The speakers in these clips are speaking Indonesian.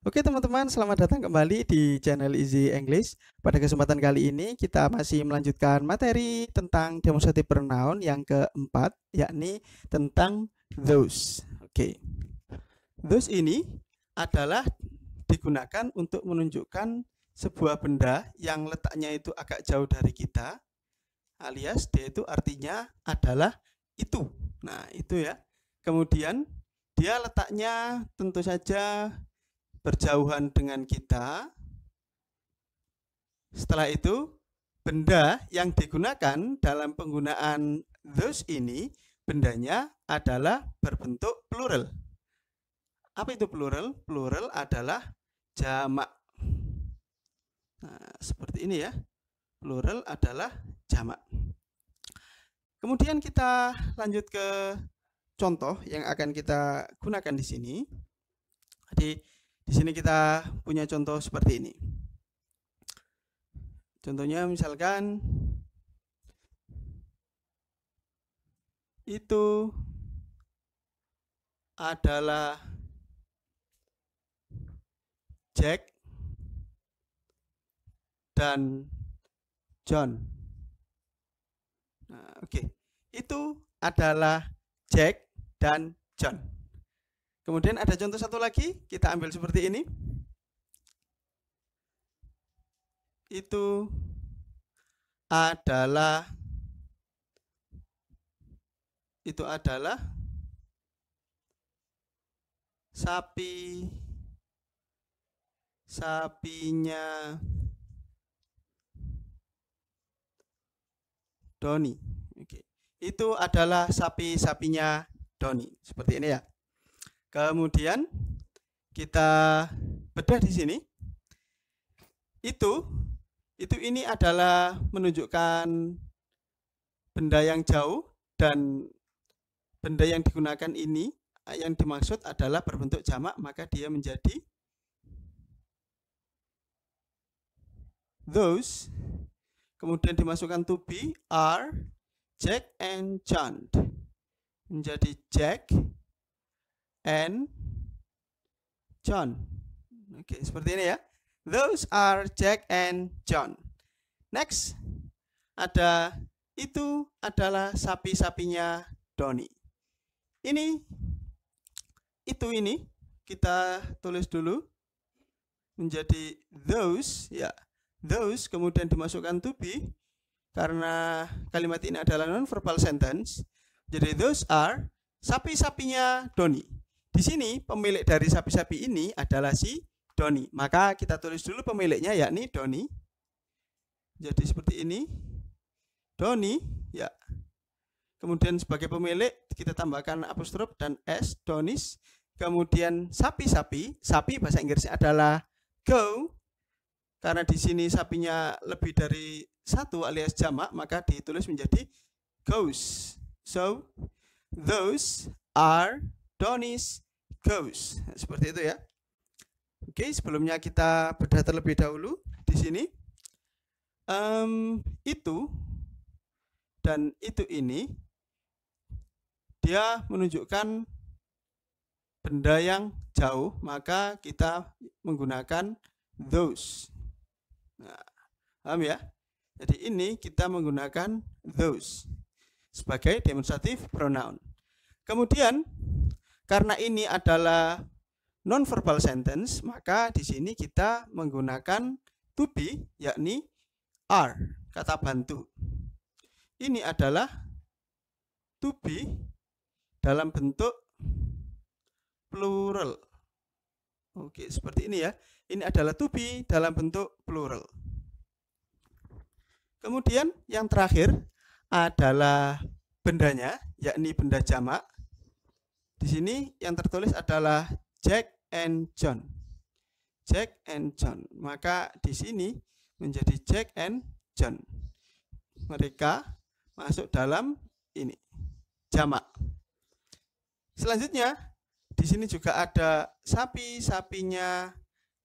Oke teman-teman, selamat datang kembali di channel Easy English. Pada kesempatan kali ini kita masih melanjutkan materi tentang demonstrative pronoun yang keempat, yakni tentang those. Oke, those ini adalah digunakan untuk menunjukkan sebuah benda yang letaknya itu agak jauh dari kita, alias dia itu artinya adalah itu. Nah, itu ya. Kemudian dia letaknya tentu saja berjauhan dengan kita. Setelah itu, benda yang digunakan dalam penggunaan those ini, bendanya adalah berbentuk plural. Apa itu plural? Plural adalah jamak. Nah, seperti ini ya. Plural adalah jamak. Kemudian kita lanjut ke contoh yang akan kita gunakan di sini. Jadi di sini kita punya contoh seperti ini. Contohnya misalkan itu adalah Jack dan John. Nah, oke. Itu adalah Jack dan John. Kemudian ada contoh satu lagi, kita ambil seperti ini. Itu adalah sapinya Doni. Oke. Itu adalah sapinya Doni. Seperti ini ya. Kemudian kita bedah di sini. Itu ini adalah menunjukkan benda yang jauh, dan benda yang digunakan ini yang dimaksud adalah berbentuk jamak, maka dia menjadi those. Kemudian dimasukkan to be, are, Jack and John. Menjadi Jack and John. Oke, seperti ini ya. Those are Jack and John. Next, ada itu adalah sapi-sapinya Doni. Itu ini kita tulis dulu menjadi those ya. Those kemudian dimasukkan to be karena kalimat ini adalah non-verbal sentence. Jadi those are sapi-sapinya Doni. Di sini pemilik dari sapi-sapi ini adalah si Doni. Maka kita tulis dulu pemiliknya, yakni Doni. Jadi seperti ini. Doni, ya. Kemudian sebagai pemilik kita tambahkan apostrof dan s, Donis. Kemudian sapi-sapi, sapi bahasa Inggrisnya adalah go. Karena di sini sapinya lebih dari satu alias jamak, maka ditulis menjadi goes. So, those are Donis goes. Nah, seperti itu ya. Oke, sebelumnya kita bedah terlebih dahulu di sini. Itu dan itu ini dia menunjukkan benda yang jauh, maka kita menggunakan those. Nah, paham ya? Jadi ini kita menggunakan those sebagai demonstrative pronoun. Kemudian karena ini adalah non-verbal sentence, maka di sini kita menggunakan to be, yakni are, kata bantu. Ini adalah to be dalam bentuk plural. Oke, seperti ini ya. Ini adalah to be dalam bentuk plural. Kemudian yang terakhir adalah bendanya, yakni benda jamak. Di sini yang tertulis adalah Jack and John. Jack and John. Maka di sini menjadi Jack and John. Mereka masuk dalam ini jamak. Selanjutnya di sini juga ada sapi-sapinya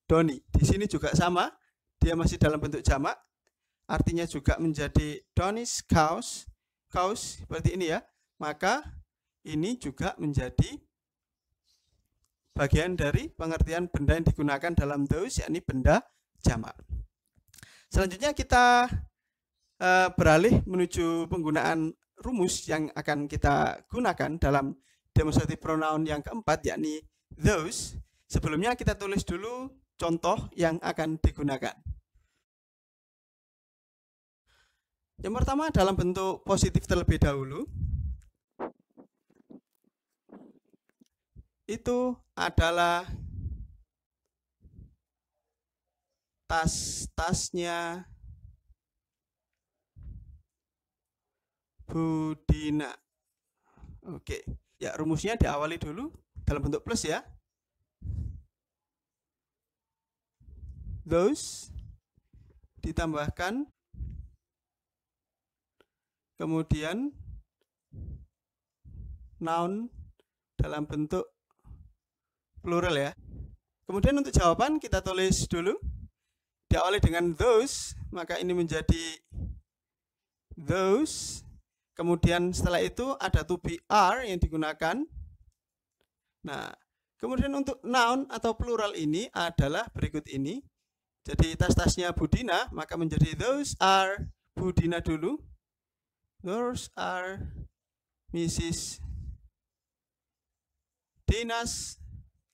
Doni. Di sini juga sama, dia masih dalam bentuk jamak. Artinya juga menjadi Doni's cows. Cows seperti ini ya. Maka ini juga menjadi bagian dari pengertian benda yang digunakan dalam those, yakni benda jamak. Selanjutnya kita beralih menuju penggunaan rumus yang akan kita gunakan dalam demonstratif pronoun yang keempat, yakni those. Sebelumnya kita tulis dulu contoh yang akan digunakan. Yang pertama dalam bentuk positif terlebih dahulu. Itu adalah tas-tasnya Budina. Oke, ya rumusnya diawali dulu dalam bentuk plus ya. Those ditambahkan, kemudian noun dalam bentuk plural ya. Kemudian untuk jawaban kita tulis dulu diawali dengan those, maka ini menjadi those. Kemudian setelah itu ada to be are yang digunakan. Nah, kemudian untuk noun atau plural ini adalah berikut ini. Jadi tas-tasnya Budina, maka menjadi those are Budina dulu. Those are Mrs. Dina's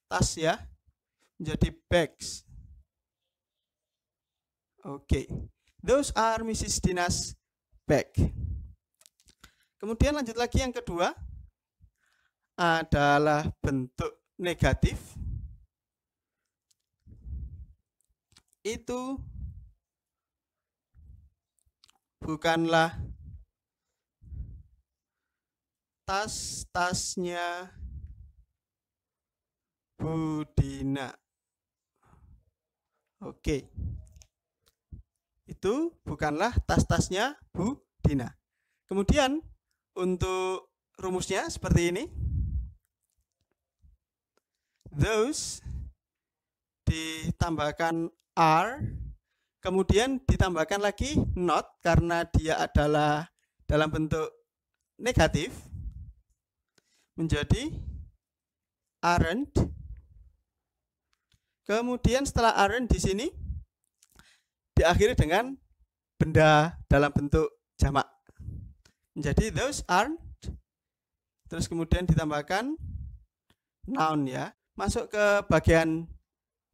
tas ya, menjadi bags. Oke, those are Mrs. Dina's bag. Kemudian lanjut lagi yang kedua adalah bentuk negatif. Itu bukanlah tas-tasnya Budina. Oke. Itu bukanlah tas-tasnya Budina. Kemudian untuk rumusnya seperti ini. Those ditambahkan are, kemudian ditambahkan lagi not karena dia adalah dalam bentuk negatif, menjadi aren't. Kemudian setelah aren't di sini diakhiri dengan benda dalam bentuk jamak, menjadi those aren't. Terus kemudian ditambahkan noun ya. Masuk ke bagian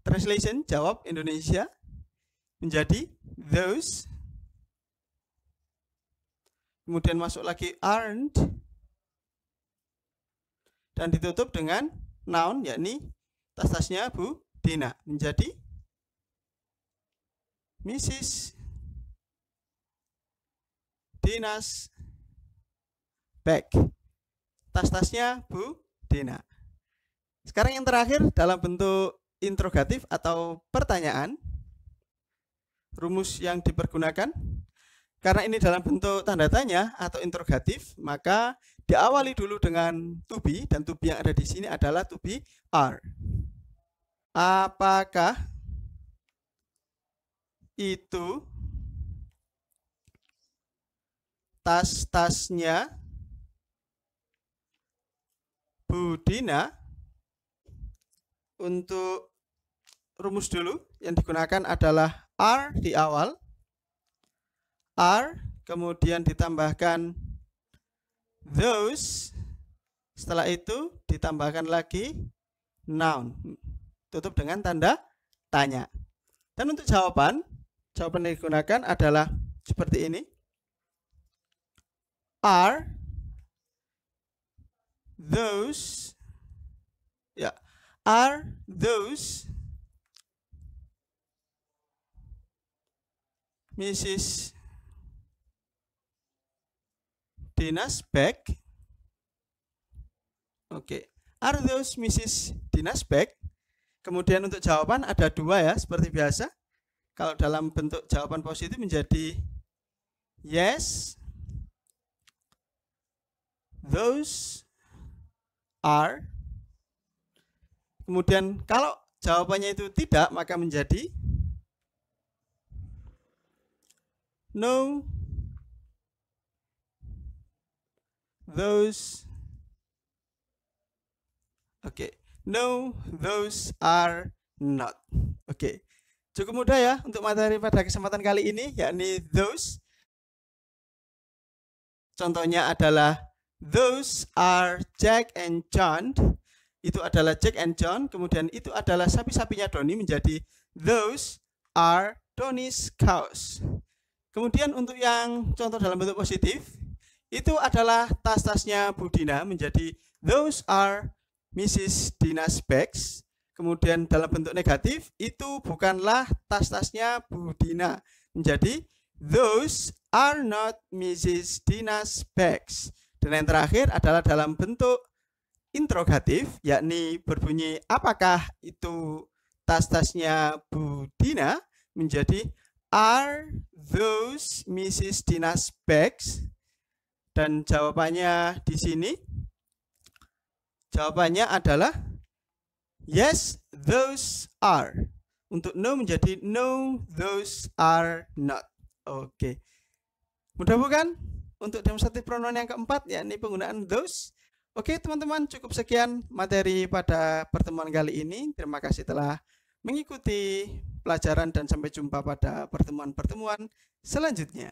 translation, jawab Indonesia, menjadi those. Kemudian masuk lagi aren't. Dan ditutup dengan noun, yakni tas-tasnya Budina, menjadi Mrs. Dina's bag. Tas-tasnya Budina. Sekarang yang terakhir dalam bentuk interrogatif atau pertanyaan. Rumus yang dipergunakan, karena ini dalam bentuk tanda tanya atau interrogatif, maka diawali dulu dengan to be, dan to be yang ada di sini adalah to be are. Apakah itu tas-tasnya Budina? Untuk rumus dulu yang digunakan adalah are di awal. Are, kemudian ditambahkan those. Setelah itu ditambahkan lagi noun. Tutup dengan tanda tanya. Dan untuk jawaban yang digunakan adalah seperti ini. Are those, ya, are those Mrs. Dina's bag? Oke, are those Mrs. Dina's bag? Kemudian untuk jawaban ada dua ya, seperti biasa. Kalau dalam bentuk jawaban positif menjadi yes, those are. Kemudian kalau jawabannya itu tidak, maka menjadi no, those. Oke, No, those are not. Oke. Cukup mudah ya untuk materi pada kesempatan kali ini, yakni those. Contohnya adalah those are Jack and John. Itu adalah Jack and John. Kemudian itu adalah sapi-sapinya Doni, menjadi those are Donny's cows. Kemudian untuk yang contoh dalam bentuk positif, itu adalah tas-tasnya Bu Dina, menjadi those are Mrs. Dina's bags. Kemudian dalam bentuk negatif, itu bukanlah tas-tasnya Bu Dina, menjadi those are not Mrs. Dina's bags. Dan yang terakhir adalah dalam bentuk interrogatif, yakni berbunyi apakah itu tas-tasnya Bu Dina, menjadi are those Mrs. Dina's bags? Dan jawabannya di sini, jawabannya adalah yes, those are. Untuk no menjadi no, those are not. Oke. Mudah bukan? Untuk demonstratif pronoun yang keempat, yakni penggunaan those. Oke teman-teman, cukup sekian materi pada pertemuan kali ini. Terima kasih telah mengikuti pelajaran dan sampai jumpa pada pertemuan-pertemuan selanjutnya.